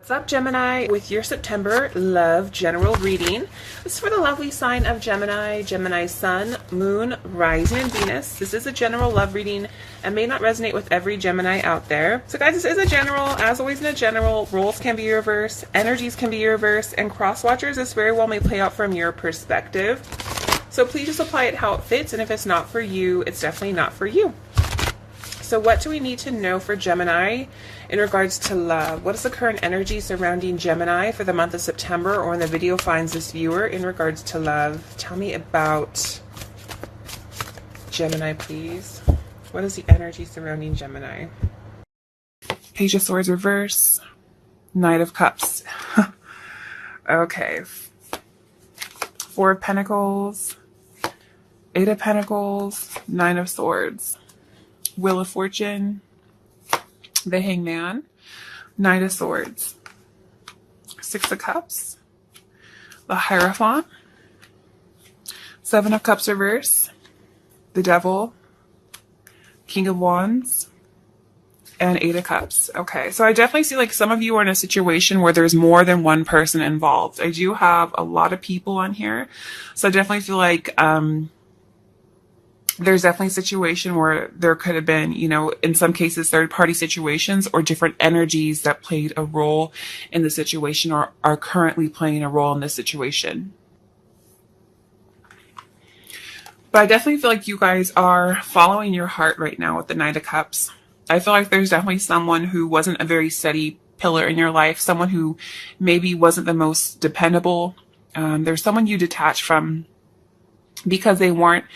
What's up, Gemini? With your September love general reading. This is for the lovely sign of Gemini, Gemini Sun, Moon, Rising, and Venus. This is a general love reading and may not resonate with every Gemini out there. So guys, this is a general. As always in a general, roles can be reversed, energies can be reversed, and cross watchers, this very well may play out from your perspective. So please just apply it how it fits, and if it's not for you, it's definitely not for you. So what do we need to know for Gemini in regards to love? What is the current energy surrounding Gemini for the month of September, or when the video finds this viewer, in regards to love? Tell me about Gemini, please. What is the energy surrounding Gemini? Page of Swords reverse. Knight of Cups. Okay. Four of Pentacles. Eight of Pentacles. Nine of Swords. Wheel of Fortune, the Hangman, Knight of Swords, Six of Cups, the Hierophant, Seven of Cups reverse, the Devil, King of Wands, and Eight of Cups. Okay, so I definitely see like some of you are in a situation where there's more than one person involved. I do have a lot of people on here, so I definitely feel like there's definitely a situation where there could have been, you know, in some cases, third-party situations or different energies that played a role in the situation or are currently playing a role in this situation. But I definitely feel like you guys are following your heart right now with the Knight of Cups. I feel like there's definitely someone who wasn't a very steady pillar in your life, someone who maybe wasn't the most dependable. There's someone you detached from because they weren't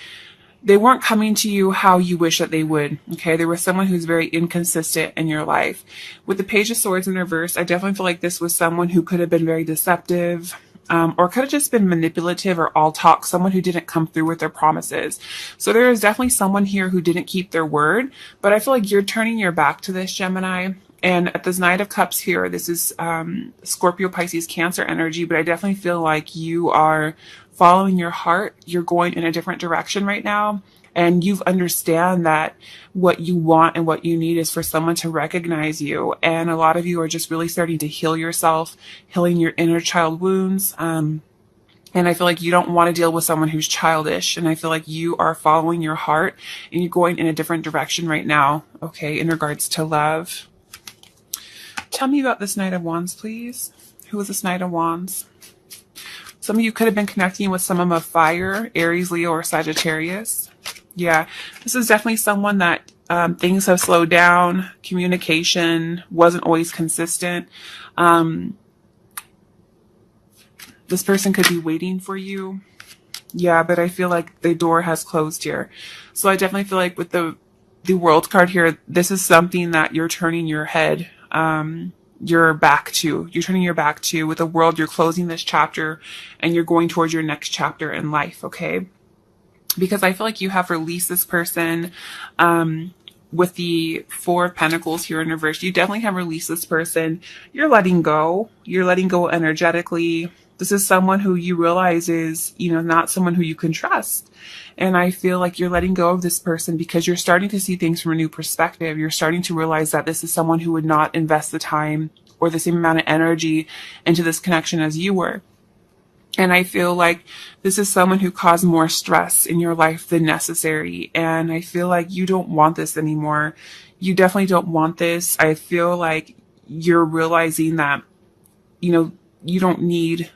coming to you how you wish that they would. Okay. There was someone who's very inconsistent in your life. With the Page of Swords in reverse, I definitely feel like this was someone who could have been very deceptive, or could have just been manipulative or all talk, someone who didn't come through with their promises. So there is definitely someone here who didn't keep their word, but I feel like you're turning your back to this, Gemini. And at this Knight of Cups here, this is Scorpio, Pisces, Cancer energy, but I definitely feel like you are following your heart. You're going in a different direction right now, and you understand that what you want and what you need is for someone to recognize you. And a lot of you are just really starting to heal yourself, healing your inner child wounds. And I feel like you don't want to deal with someone who's childish. And I feel like you are following your heart and you're going in a different direction right now. Okay. In regards to love. Tell me about this Knight of Wands, please. Who is this Knight of Wands? Some of you could have been connecting with someone of fire, Aries, Leo, or Sagittarius. Yeah, this is definitely someone that things have slowed down. Communication wasn't always consistent. This person could be waiting for you. Yeah, but I feel like the door has closed here. So I definitely feel like with the World card here, this is something that you're turning your head you're turning your back to. With the World, you're closing this chapter and you're going towards your next chapter in life. Okay. Because I feel like you have released this person, with the Four of Pentacles here in reverse. You definitely have released this person. You're letting go energetically. This is someone who you realize is, you know, not someone who you can trust. And I feel like you're letting go of this person because you're starting to see things from a new perspective. You're starting to realize that this is someone who would not invest the time or the same amount of energy into this connection as you were. And I feel like this is someone who caused more stress in your life than necessary. And I feel like you don't want this anymore. You definitely don't want this. I feel like you're realizing that, you know, you don't need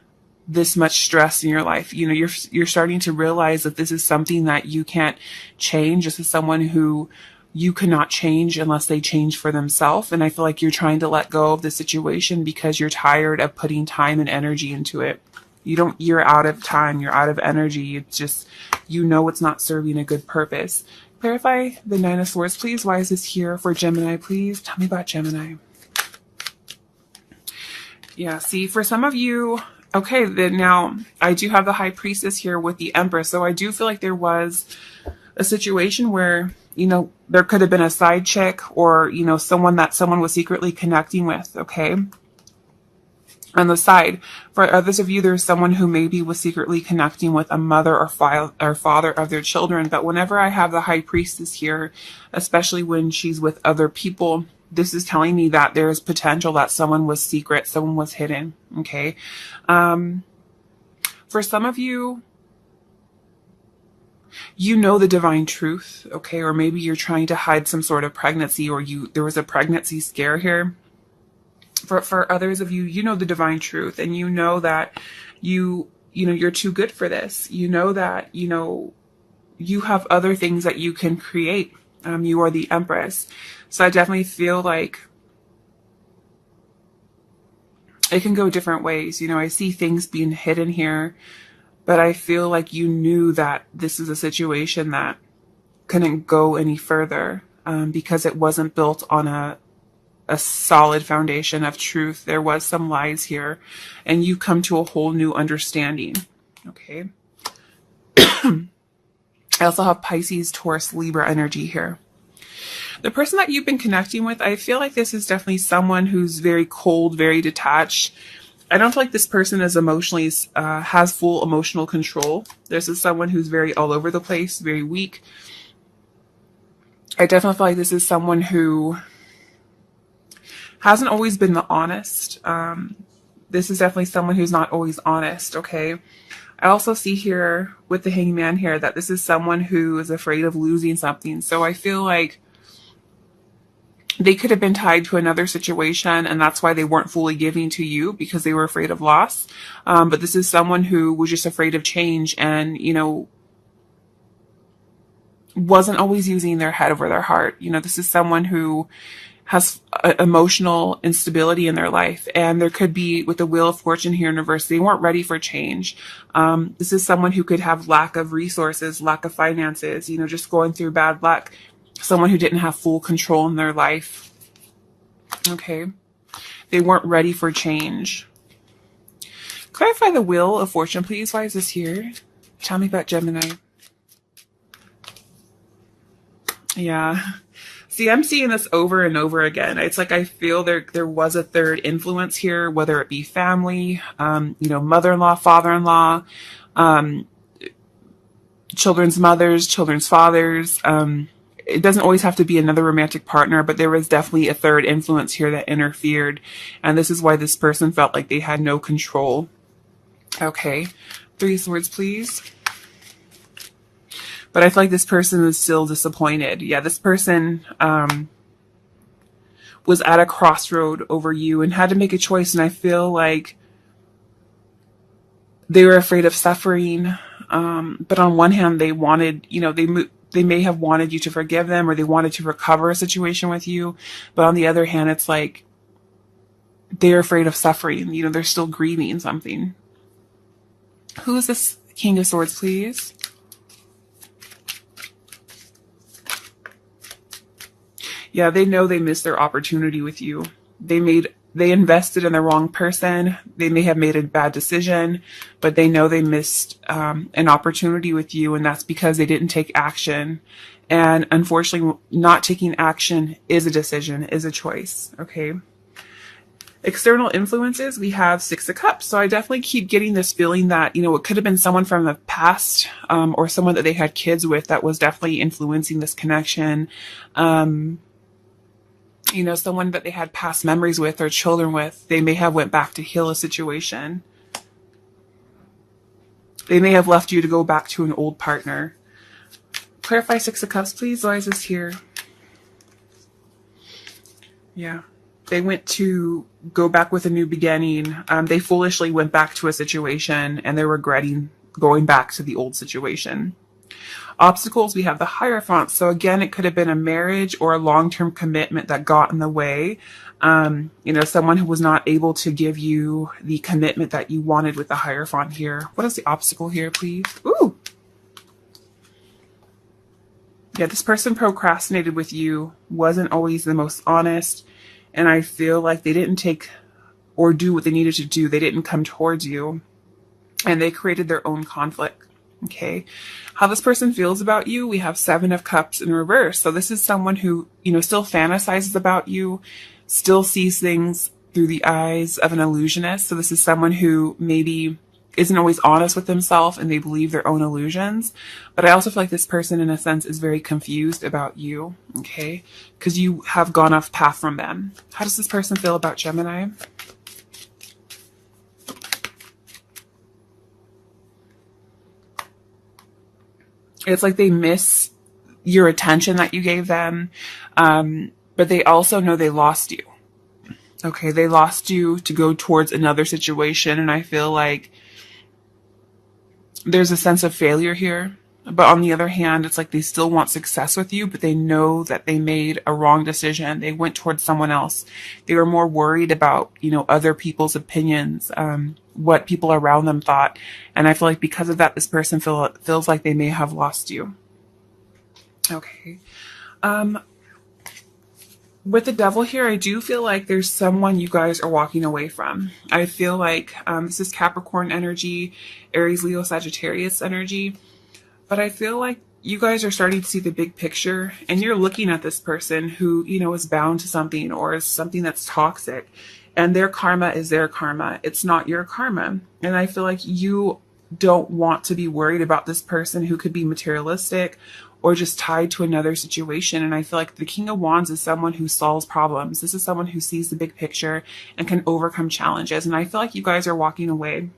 this much stress in your life. You know, you're starting to realize that this is something that you can't change. This is someone who you cannot change unless they change for themselves. And I feel like you're trying to let go of the situation because you're tired of putting time and energy into it. You're out of time. You're out of energy. It's just, you know, it's not serving a good purpose. Clarify the Nine of Swords, please. Why is this here for Gemini, please? Tell me about Gemini. Yeah, see, for some of you, okay, then now I do have the High Priestess here with the Empress. So I do feel like there was a situation where, you know, there could have been a side chick or, you know, someone was secretly connecting with, okay? On the side, for others of you, there's someone who maybe was secretly connecting with a mother or father of their children. But whenever I have the High Priestess here, especially when she's with other people, this is telling me that there's potential that someone was secret, someone was hidden. Okay. For some of you, you know the divine truth, okay? Or maybe you're trying to hide some sort of pregnancy, or there was a pregnancy scare here. For others of you, you know the divine truth, and you know that you know, you're too good for this. You know that, you know, you have other things that you can create. You are the Empress. So I definitely feel like it can go different ways. You know, I see things being hidden here, but I feel like you knew that this is a situation that couldn't go any further, because it wasn't built on a solid foundation of truth. There was some lies here, and you come to a whole new understanding. Okay. I also have Pisces, Taurus, Libra energy here. The person that you've been connecting with, I feel like this is definitely someone who's very cold, very detached. I don't feel like this person is emotionally, has full emotional control. This is someone who's very all over the place, very weak. I definitely feel like this is someone who hasn't always been the honest. This is definitely someone who's not always honest, okay? I also see here with the Hangman here that this is someone who is afraid of losing something. So I feel like they could have been tied to another situation, and that's why they weren't fully giving to you, because they were afraid of loss. But this is someone who was just afraid of change and, you know, wasn't always using their head over their heart. You know, this is someone who has emotional instability in their life, and there could be, with the Wheel of Fortune here in reverse, they weren't ready for change. This is someone who could have lack of resources, lack of finances, you know, just going through bad luck. Someone who didn't have full control in their life. Okay. They weren't ready for change. Clarify the Wheel of Fortune, please. Why is this here? Tell me about Gemini. Yeah. See, I'm seeing this over and over again. It's like I feel there was a third influence here, whether it be family, you know, mother-in-law, father-in-law, children's mothers, children's fathers. It doesn't always have to be another romantic partner, but there was definitely a third influence here that interfered. And this is why this person felt like they had no control. Okay. 3 swords, please. But I feel like this person is still disappointed. Yeah, this person was at a crossroad over you and had to make a choice. And I feel like they were afraid of suffering. But on one hand, they wanted, you know, they may have wanted you to forgive them, or they wanted to recover a situation with you. But on the other hand, it's like they're afraid of suffering. You know, they're still grieving something. Who is this King of Swords, please? Yeah, they know they missed their opportunity with you. They invested in the wrong person. They may have made a bad decision, but they know they missed an opportunity with you, and that's because they didn't take action. And unfortunately, not taking action is a decision, is a choice, okay? External influences, we have 6 of Cups. So I definitely keep getting this feeling that, you know, it could have been someone from the past, or someone that they had kids with that was definitely influencing this connection. You know, someone that they had past memories with or children with. They may have went back to heal a situation. They may have left you to go back to an old partner. Clarify 6 of Cups, please. Why is this here? Yeah. They went to go back with a new beginning. They foolishly went back to a situation, and they're regretting going back to the old situation. Obstacles, we have the Hierophant. So again, it could have been a marriage or a long-term commitment that got in the way. You know, someone who was not able to give you the commitment that you wanted with the Hierophant here. What is the obstacle here, please? Ooh. Yeah, this person procrastinated with you, wasn't always the most honest, and I feel like they didn't take or do what they needed to do. They didn't come towards you, and they created their own conflict. Okay. How this person feels about you, we have 7 of Cups in reverse. So this is someone who, you know, still fantasizes about you, still sees things through the eyes of an illusionist. So this is someone who maybe isn't always honest with themselves and they believe their own illusions. But I also feel like this person, in a sense, is very confused about you, okay? Because you have gone off path from them. How does this person feel about Gemini? It's like they miss your attention that you gave them, but they also know they lost you. Okay, they lost you to go towards another situation, and I feel like there's a sense of failure here. But on the other hand, it's like they still want success with you, but they know that they made a wrong decision. They went towards someone else. They were more worried about, other people's opinions, what people around them thought. And I feel like because of that, this person feels like they may have lost you. Okay. With the devil here, I do feel like there's someone you guys are walking away from. I feel like this is Capricorn energy, Aries, Leo, Sagittarius energy. But I feel like you guys are starting to see the big picture, and you're looking at this person who, is bound to something or is something that's toxic, and their karma is their karma. It's not your karma. And I feel like you don't want to be worried about this person who could be materialistic or just tied to another situation. And I feel like the King of Wands is someone who solves problems. This is someone who sees the big picture and can overcome challenges. And I feel like you guys are walking away.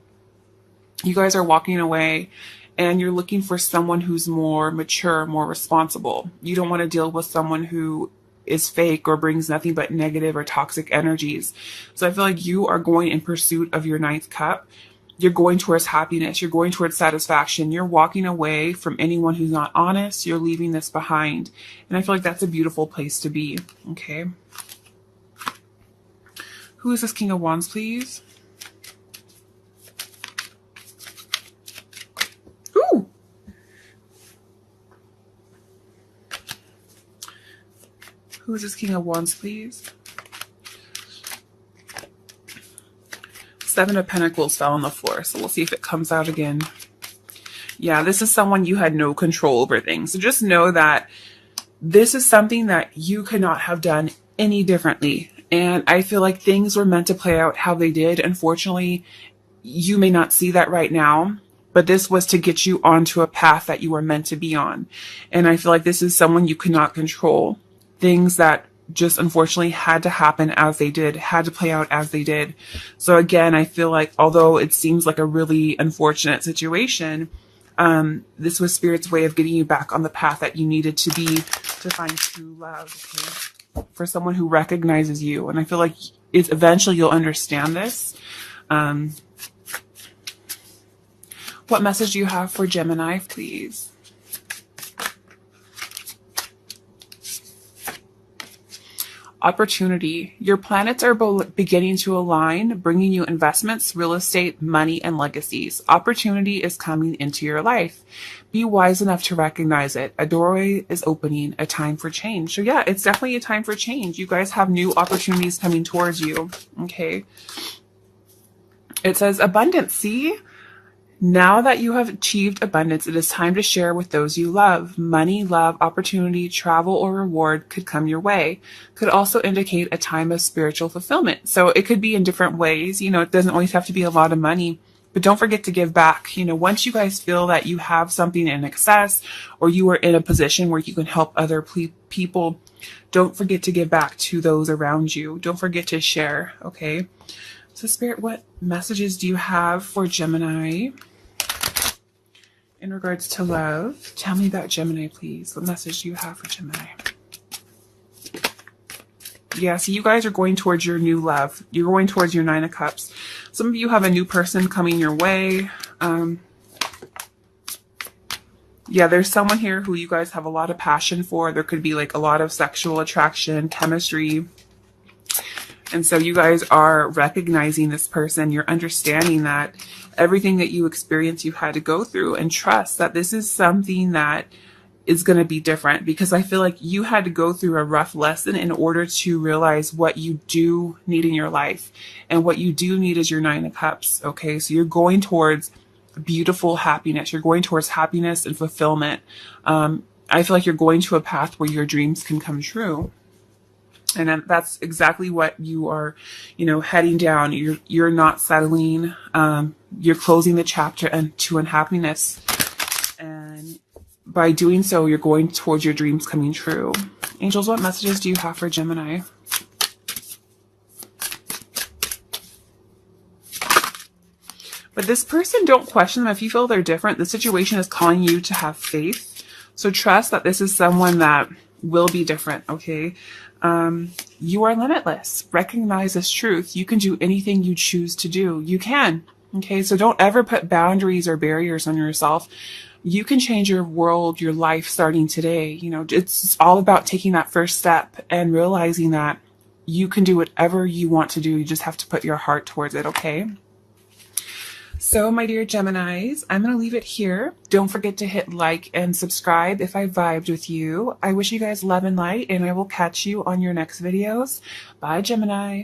You guys are walking away, and you're looking for someone who's more mature, more responsible. You don't want to deal with someone who is fake or brings nothing but negative or toxic energies. So I feel like you are going in pursuit of your ninth cup. You're going towards happiness. You're going towards satisfaction. You're walking away from anyone who's not honest. You're leaving this behind. And I feel like that's a beautiful place to be. Okay. Who is this King of Wands, please? Ooh. Who is this King of Wands, please? Seven of Pentacles fell on the floor, so we'll see if it comes out again. Yeah, this is someone you had no control over things. So just know that this is something that you could not have done any differently. And I feel like things were meant to play out how they did. Unfortunately, you may not see that right now, but this was to get you onto a path that you were meant to be on. And I feel like this is someone you could not control. Things that just unfortunately had to happen as they did, had to play out as they did. So again, I feel like although it seems like a really unfortunate situation, this was Spirit's way of getting you back on the path that you needed to be to find true love, okay? For someone who recognizes you. And I feel like eventually you'll understand this. What message do you have for Gemini, please? Opportunity. Your planets are beginning to align, bringing you investments, real estate, money, and legacies. Opportunity is coming into your life. Be wise enough to recognize it. A doorway is opening, a time for change. So yeah, it's definitely a time for change. You guys have new opportunities coming towards you. Okay. It says abundance. See? Now that you have achieved abundance, it is time to share with those you love. Money, love, opportunity, travel, or reward could come your way. Could also indicate a time of spiritual fulfillment. So it could be in different ways. It doesn't always have to be a lot of money, but don't forget to give back. Once you guys feel that you have something in excess or you are in a position where you can help other people, don't forget to give back to those around you. Don't forget to share. Okay. So Spirit, what messages do you have for Gemini in regards to love? Tell me about Gemini, please. What message do you have for Gemini? Yeah, so you guys are going towards your new love. You're going towards your Nine of Cups. Some of you have a new person coming your way. Yeah, there's someone here who you guys have a lot of passion for. There could be like a lot of sexual attraction, chemistry. And so you guys are recognizing this person. You're understanding that everything that you experience, you've had to go through, and trust that this is something that is going to be different, because I feel like you had to go through a rough lesson in order to realize what you do need in your life. And what you do need is your Nine of Cups. Okay. So you're going towards beautiful happiness. You're going towards happiness and fulfillment. I feel like you're going to a path where your dreams can come true. And then that's exactly what you are, heading down. You're not settling. You're closing the chapter to unhappiness. And by doing so, you're going towards your dreams coming true. Angels, what messages do you have for Gemini? But this person, don't question them. If you feel they're different, the situation is calling you to have faith. So trust that this is someone that will be different, okay? You are limitless. Recognize this truth. You can do anything you choose to do. You can, okay? So don't ever put boundaries or barriers on yourself. You can change your world, your life starting today. It's all about taking that first step and realizing that you can do whatever you want to do. You just have to put your heart towards it, okay? So, my dear Geminis, I'm going to leave it here. Don't forget to hit like and subscribe if I vibed with you. I wish you guys love and light, and I will catch you on your next videos. Bye, Gemini.